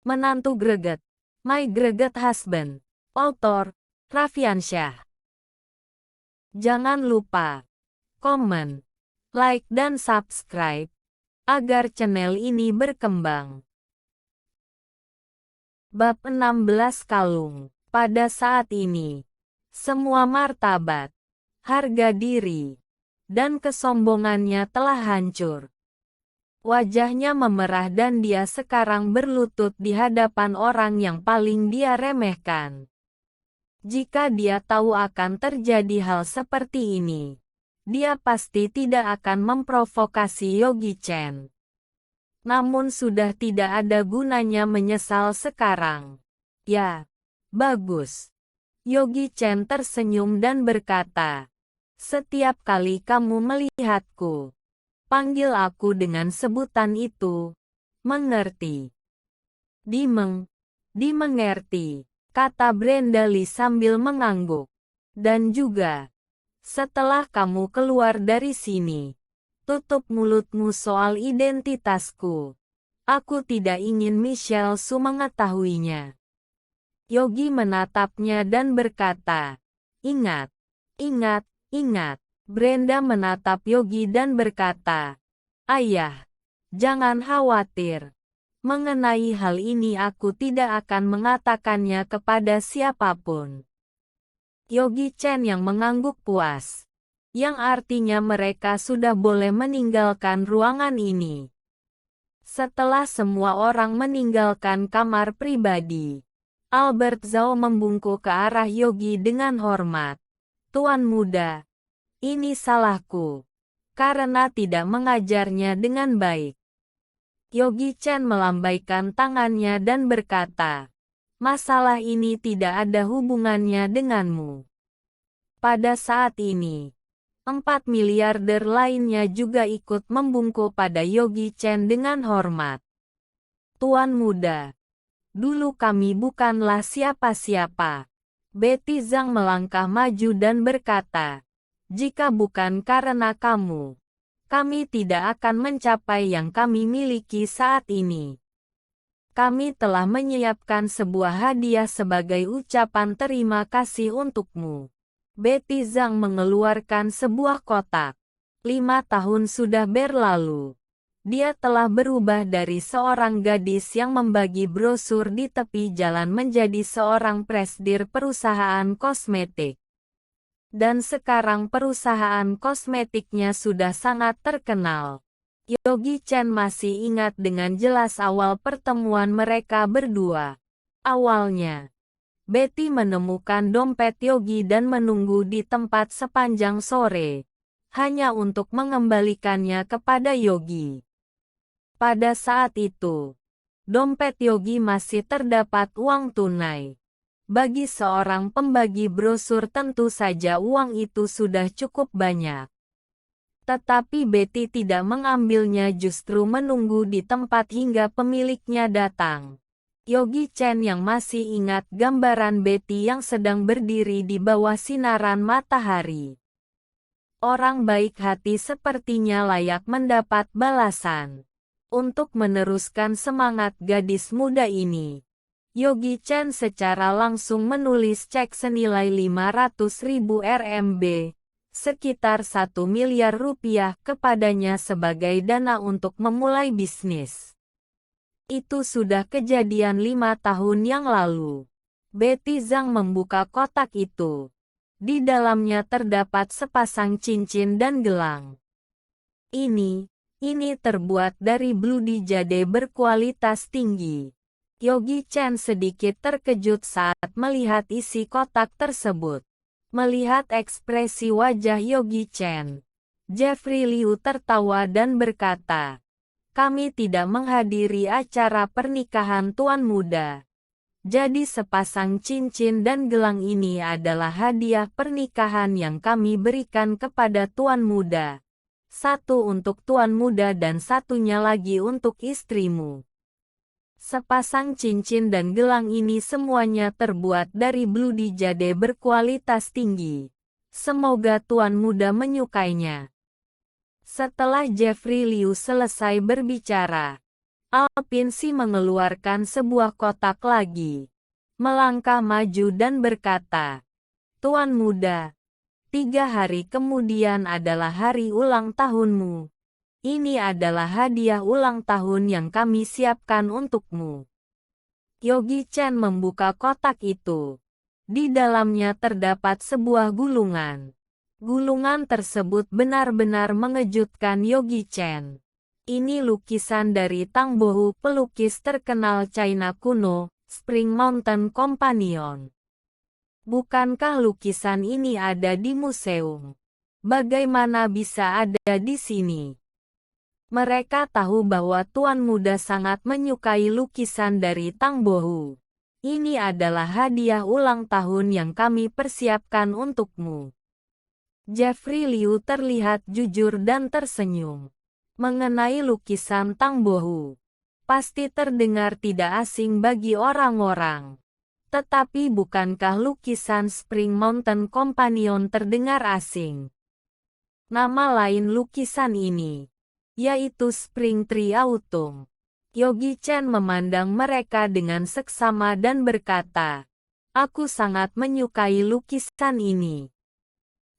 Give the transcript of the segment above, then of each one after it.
Menantu greget. My Greget Husband. Author, Raffiansyah. Jangan lupa komen, like dan subscribe agar channel ini berkembang. Bab 16 Kalung. Pada saat ini, semua martabat, harga diri, dan kesombongannya telah hancur. Wajahnya memerah dan dia sekarang berlutut di hadapan orang yang paling dia remehkan. Jika dia tahu akan terjadi hal seperti ini, dia pasti tidak akan memprovokasi Yogi Chen. Namun sudah tidak ada gunanya menyesal sekarang. Ya, bagus. Yogi Chen tersenyum dan berkata, "Setiap kali kamu melihatku, panggil aku dengan sebutan itu, mengerti?" Dimengerti, kata Brenda Lee sambil mengangguk. Dan juga, setelah kamu keluar dari sini, tutup mulutmu soal identitasku. Aku tidak ingin Michelle Su mengetahuinya. Yogi menatapnya dan berkata, "Ingat, ingat, ingat." Brenda menatap Yogi dan berkata, "Ayah, jangan khawatir. Mengenai hal ini aku tidak akan mengatakannya kepada siapapun." Yogi Chen yang mengangguk puas, yang artinya mereka sudah boleh meninggalkan ruangan ini. Setelah semua orang meninggalkan kamar pribadi, Albert Zhao membungkuk ke arah Yogi dengan hormat. "Tuan muda, ini salahku, karena tidak mengajarnya dengan baik." Yogi Chen melambaikan tangannya dan berkata, "Masalah ini tidak ada hubungannya denganmu." Pada saat ini, 4 miliarder lainnya juga ikut membungkuk pada Yogi Chen dengan hormat. "Tuan muda, dulu kami bukanlah siapa-siapa." Betty Zhang melangkah maju dan berkata, "Jika bukan karena kamu, kami tidak akan mencapai yang kami miliki saat ini. Kami telah menyiapkan sebuah hadiah sebagai ucapan terima kasih untukmu." Betty Zhang mengeluarkan sebuah kotak. 5 tahun sudah berlalu. Dia telah berubah dari seorang gadis yang membagi brosur di tepi jalan menjadi seorang presidir perusahaan kosmetik. Dan sekarang perusahaan kosmetiknya sudah sangat terkenal. Yogi Chen masih ingat dengan jelas awal pertemuan mereka berdua. Awalnya, Betty menemukan dompet Yogi dan menunggu di tempat sepanjang sore, hanya untuk mengembalikannya kepada Yogi. Pada saat itu, dompet Yogi masih terdapat uang tunai. Bagi seorang pembagi brosur tentu saja uang itu sudah cukup banyak. Tetapi Betty tidak mengambilnya, justru menunggu di tempat hingga pemiliknya datang. Yogi Chen yang masih ingat gambaran Betty yang sedang berdiri di bawah sinaran matahari. Orang baik hati sepertinya layak mendapat balasan. Untuk meneruskan semangat gadis muda ini, Yogi Chen secara langsung menulis cek senilai 500.000 RMB, sekitar 1 miliar rupiah kepadanya sebagai dana untuk memulai bisnis. Itu sudah kejadian 5 tahun yang lalu. Betty Zhang membuka kotak itu. Di dalamnya terdapat sepasang cincin dan gelang. Ini terbuat dari blue jade berkualitas tinggi. Yogi Chen sedikit terkejut saat melihat isi kotak tersebut. Melihat ekspresi wajah Yogi Chen, Jeffrey Liu tertawa dan berkata, "Kami tidak menghadiri acara pernikahan tuan muda. Jadi sepasang cincin dan gelang ini adalah hadiah pernikahan yang kami berikan kepada tuan muda. 1 untuk tuan muda dan 1-nya lagi untuk istrimu." Sepasang cincin dan gelang ini semuanya terbuat dari blue jade berkualitas tinggi. Semoga tuan muda menyukainya. Setelah Jeffrey Liu selesai berbicara, Alpinsi mengeluarkan sebuah kotak lagi, melangkah maju dan berkata, "Tuan muda, 3 hari kemudian adalah hari ulang tahunmu. Ini adalah hadiah ulang tahun yang kami siapkan untukmu." Yogi Chen membuka kotak itu. Di dalamnya terdapat sebuah gulungan. Gulungan tersebut benar-benar mengejutkan Yogi Chen. Ini lukisan dari Tang Bohu, pelukis terkenal China kuno, Spring Mountain Companion. Bukankah lukisan ini ada di museum? Bagaimana bisa ada di sini? Mereka tahu bahwa Tuan Muda sangat menyukai lukisan dari Tang Bohu. Ini adalah hadiah ulang tahun yang kami persiapkan untukmu. Jeffrey Liu terlihat jujur dan tersenyum. Mengenai lukisan Tang Bohu, pasti terdengar tidak asing bagi orang-orang. Tetapi bukankah lukisan Spring Mountain Companion terdengar asing? Nama lain lukisan ini, yaitu Spring Tree Autumn. Yogi Chen memandang mereka dengan seksama dan berkata, "Aku sangat menyukai lukisan ini."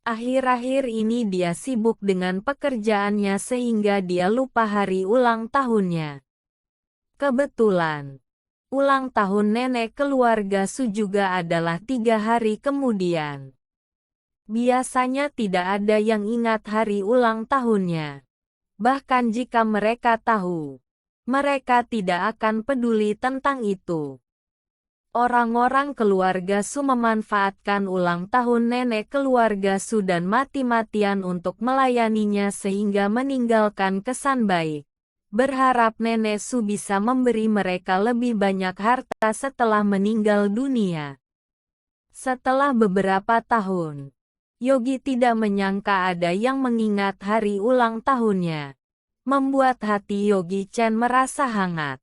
Akhir-akhir ini dia sibuk dengan pekerjaannya sehingga dia lupa hari ulang tahunnya. Kebetulan, ulang tahun nenek keluarga Su juga adalah 3 hari kemudian. Biasanya tidak ada yang ingat hari ulang tahunnya. Bahkan jika mereka tahu, mereka tidak akan peduli tentang itu. Orang-orang keluarga Su memanfaatkan ulang tahun nenek keluarga Su dan mati-matian untuk melayaninya sehingga meninggalkan kesan baik. Berharap nenek Su bisa memberi mereka lebih banyak harta setelah meninggal dunia. Setelah beberapa tahun, Yogi tidak menyangka ada yang mengingat hari ulang tahunnya. Membuat hati Yogi Chen merasa hangat.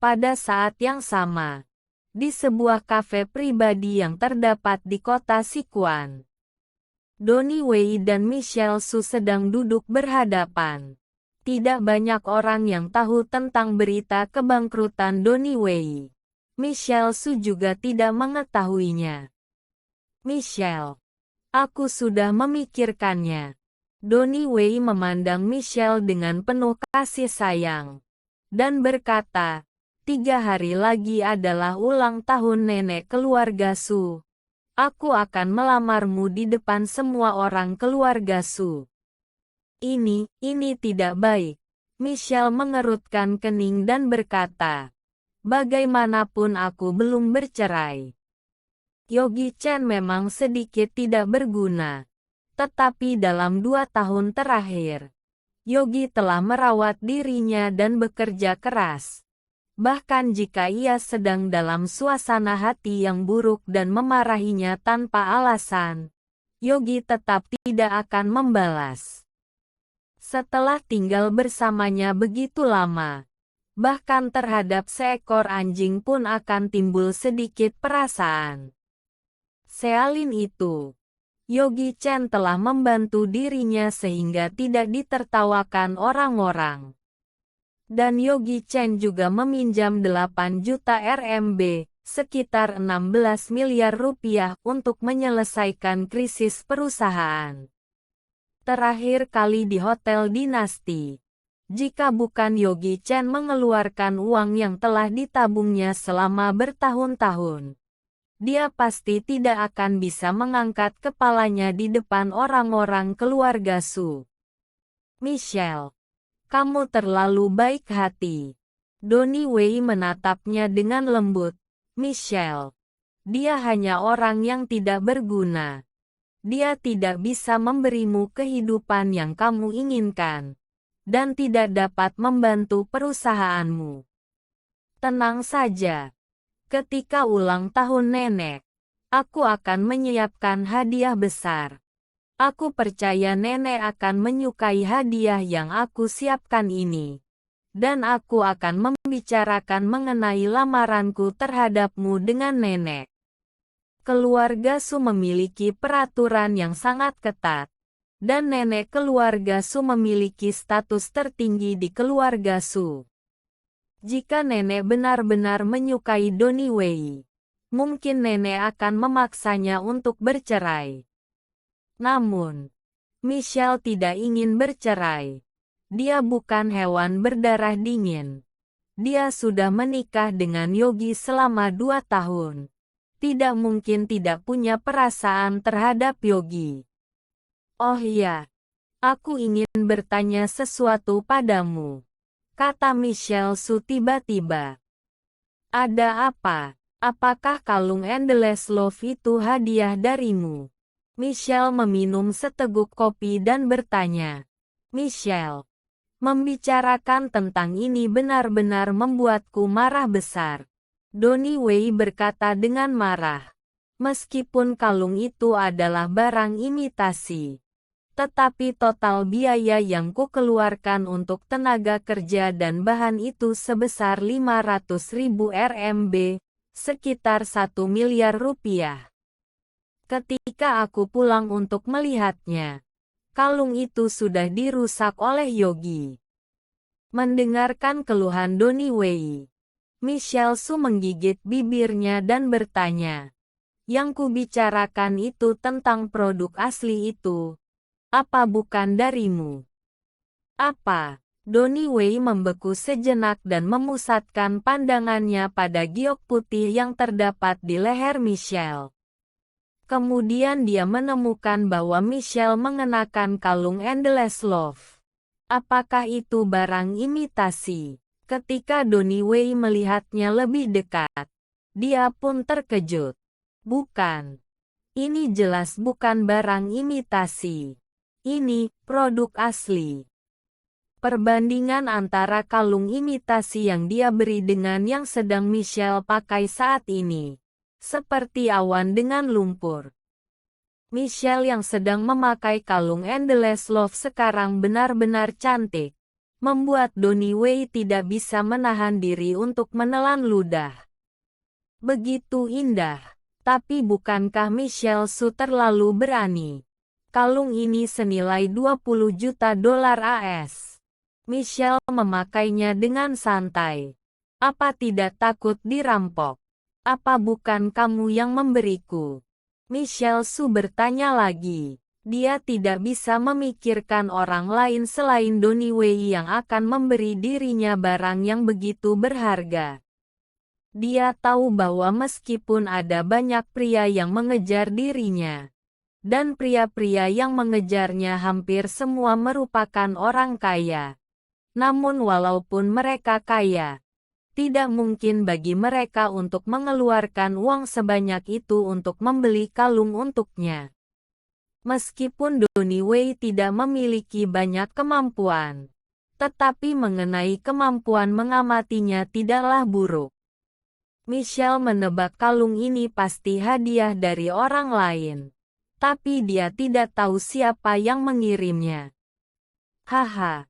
Pada saat yang sama, di sebuah kafe pribadi yang terdapat di kota Sichuan, Donnie Wei dan Michelle Su sedang duduk berhadapan. Tidak banyak orang yang tahu tentang berita kebangkrutan Donnie Wei. Michelle Su juga tidak mengetahuinya. "Michelle, aku sudah memikirkannya." Donnie Wei memandang Michelle dengan penuh kasih sayang dan berkata, 3 hari lagi adalah ulang tahun nenek keluarga Su. Aku akan melamarmu di depan semua orang keluarga Su." Ini tidak baik. Michelle mengerutkan kening dan berkata, "Bagaimanapun aku belum bercerai." Yogi Chen memang sedikit tidak berguna. Tetapi dalam 2 tahun terakhir, Yogi telah merawat dirinya dan bekerja keras. Bahkan jika ia sedang dalam suasana hati yang buruk dan memarahinya tanpa alasan, Yogi tetap tidak akan membalas. Setelah tinggal bersamanya begitu lama, bahkan terhadap seekor anjing pun akan timbul sedikit perasaan. Selain itu, Yogi Chen telah membantu dirinya sehingga tidak ditertawakan orang-orang. Dan Yogi Chen juga meminjam 8 juta RMB, sekitar 16 miliar rupiah untuk menyelesaikan krisis perusahaan. Terakhir kali di Hotel Dinasti. Jika bukan Yogi Chen mengeluarkan uang yang telah ditabungnya selama bertahun-tahun, dia pasti tidak akan bisa mengangkat kepalanya di depan orang-orang keluarga Su. "Michelle, kamu terlalu baik hati." Donnie Wei menatapnya dengan lembut. "Michelle, dia hanya orang yang tidak berguna. Dia tidak bisa memberimu kehidupan yang kamu inginkan, dan tidak dapat membantu perusahaanmu. Tenang saja. Ketika ulang tahun nenek, aku akan menyiapkan hadiah besar. Aku percaya nenek akan menyukai hadiah yang aku siapkan ini. Dan aku akan membicarakan mengenai lamaranku terhadapmu dengan nenek." Keluarga Su memiliki peraturan yang sangat ketat. Dan nenek keluarga Su memiliki status tertinggi di keluarga Su. Jika nenek benar-benar menyukai Donnie Wei, mungkin nenek akan memaksanya untuk bercerai. Namun, Michelle tidak ingin bercerai. Dia bukan hewan berdarah dingin. Dia sudah menikah dengan Yogi selama 2 tahun. Tidak mungkin tidak punya perasaan terhadap Yogi. Oh iya, aku ingin bertanya sesuatu padamu, kata Michelle Su tiba-tiba. Ada apa? Apakah kalung Endless Love itu hadiah darimu? Michelle meminum seteguk kopi dan bertanya. Michelle, membicarakan tentang ini benar-benar membuatku marah besar. Donnie Wei berkata dengan marah. Meskipun kalung itu adalah barang imitasi, tetapi total biaya yang kukeluarkan untuk tenaga kerja dan bahan itu sebesar 500.000 RMB, sekitar 1 miliar rupiah. Ketika aku pulang untuk melihatnya, kalung itu sudah dirusak oleh Yogi. Mendengarkan keluhan Donnie Wei, Michelle Su menggigit bibirnya dan bertanya, yang kubicarakan itu tentang produk asli itu. Apa bukan darimu? Apa? Donnie Wei membeku sejenak dan memusatkan pandangannya pada giok putih yang terdapat di leher Michelle. Kemudian dia menemukan bahwa Michelle mengenakan kalung Endless Love. Apakah itu barang imitasi? Ketika Donnie Wei melihatnya lebih dekat, dia pun terkejut. Bukan. Ini jelas bukan barang imitasi. Ini produk asli. Perbandingan antara kalung imitasi yang dia beri dengan yang sedang Michelle pakai saat ini, seperti awan dengan lumpur. Michelle yang sedang memakai kalung Endless Love sekarang benar-benar cantik, membuat Donnie Wei tidak bisa menahan diri untuk menelan ludah. Begitu indah, tapi bukankah Michelle Su terlalu berani? Kalung ini senilai 20 juta dolar AS. Michelle memakainya dengan santai. Apa tidak takut dirampok? Apa bukan kamu yang memberiku? Michelle Su bertanya lagi. Dia tidak bisa memikirkan orang lain selain Donnie Wei yang akan memberi dirinya barang yang begitu berharga. Dia tahu bahwa meskipun ada banyak pria yang mengejar dirinya, dan pria-pria yang mengejarnya hampir semua merupakan orang kaya. Namun walaupun mereka kaya, tidak mungkin bagi mereka untuk mengeluarkan uang sebanyak itu untuk membeli kalung untuknya. Meskipun Donnie Wei tidak memiliki banyak kemampuan, tetapi mengenai kemampuan mengamatinya tidaklah buruk. Michelle menebak kalung ini pasti hadiah dari orang lain. Tapi dia tidak tahu siapa yang mengirimnya. Haha,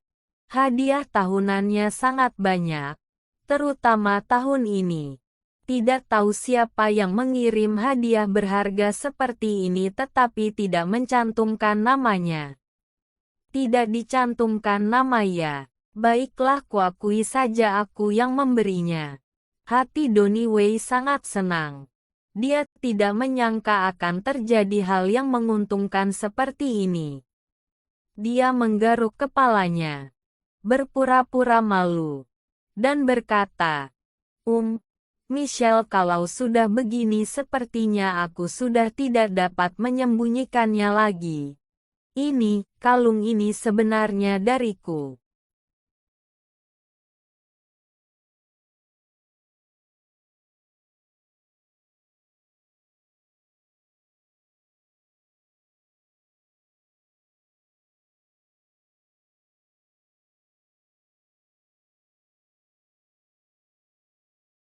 hadiah tahunannya sangat banyak, terutama tahun ini. Tidak tahu siapa yang mengirim hadiah berharga seperti ini tetapi tidak mencantumkan namanya. Tidak dicantumkan nama ya. Baiklah, kuakui saja aku yang memberinya. Hati Donnie Wei sangat senang. Dia tidak menyangka akan terjadi hal yang menguntungkan seperti ini. Dia menggaruk kepalanya, berpura-pura malu, dan berkata, Michelle, kalau sudah begini sepertinya aku sudah tidak dapat menyembunyikannya lagi. Kalung ini sebenarnya dariku.